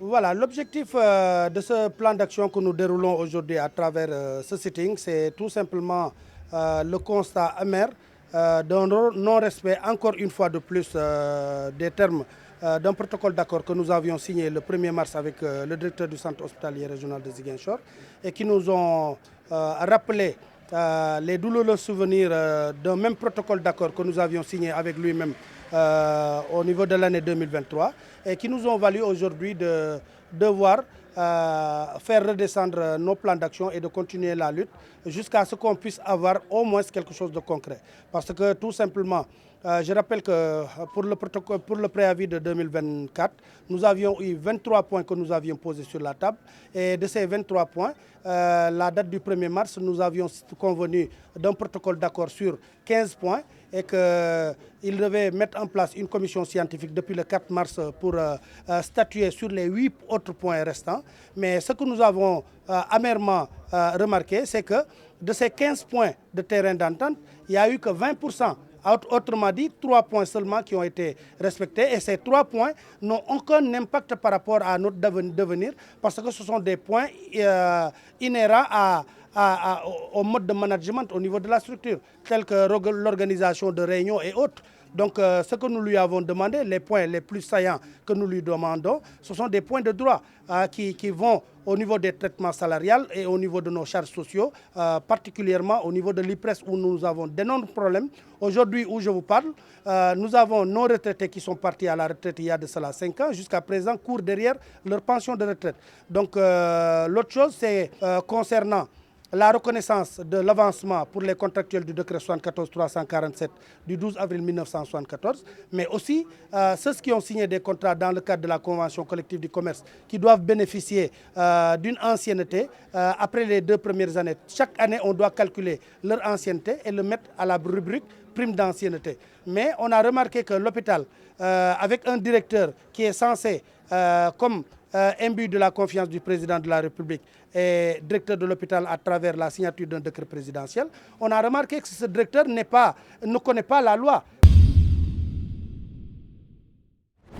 Voilà, l'objectif de ce plan d'action que nous déroulons aujourd'hui à travers ce sitting, c'est tout simplement le constat amer d'un non-respect, encore une fois de plus, des termes d'un protocole d'accord que nous avions signé le 1er mars avec le directeur du centre hospitalier régional de Ziguinchor et qui nous ont rappelé les douloureux souvenirs d'un même protocole d'accord que nous avions signé avec lui-même au niveau de l'année 2023 et qui nous ont valu aujourd'hui de devoir faire redescendre nos plans d'action et de continuer la lutte jusqu'à ce qu'on puisse avoir au moins quelque chose de concret. Parce que tout simplement, je rappelle que pour le préavis de 2024, nous avions eu 23 points que nous avions posés sur la table. Et de ces 23 points, la date du 1er mars, nous avions convenu d'un protocole d'accord sur 15 points et qu'il devait mettre en place une commission scientifique depuis le 4 mars pour statuer sur les 8 autres points restants. Mais ce que nous avons amèrement remarqué, c'est que de ces 15 points de terrain d'entente, il n'y a eu que 20%. Autrement dit, 3 points seulement qui ont été respectés et ces 3 points n'ont aucun impact par rapport à notre devenir parce que ce sont des points inhérents au mode de management au niveau de la structure, tels que l'organisation de réunions et autres. Donc, ce que nous lui avons demandé, les points les plus saillants que nous lui demandons, ce sont des points de droit qui vont au niveau des traitements salariales et au niveau de nos charges sociaux, particulièrement au niveau de l'IPRES où nous avons d'énormes problèmes. Aujourd'hui où je vous parle, nous avons nos retraités qui sont partis à la retraite il y a de cela 5 ans, jusqu'à présent courent derrière leur pension de retraite. Donc l'autre chose, c'est concernant la reconnaissance de l'avancement pour les contractuels du décret 74-347 du 12 avril 1974, mais aussi ceux qui ont signé des contrats dans le cadre de la convention collective du commerce qui doivent bénéficier d'une ancienneté après les 2 premières années. Chaque année, on doit calculer leur ancienneté et le mettre à la rubrique prime d'ancienneté. Mais on a remarqué que l'hôpital, avec un directeur qui est censé, comme imbu de la confiance du président de la République et directeur de l'hôpital à travers la signature d'un décret présidentiel, on a remarqué que ce directeur ne connaît pas la loi.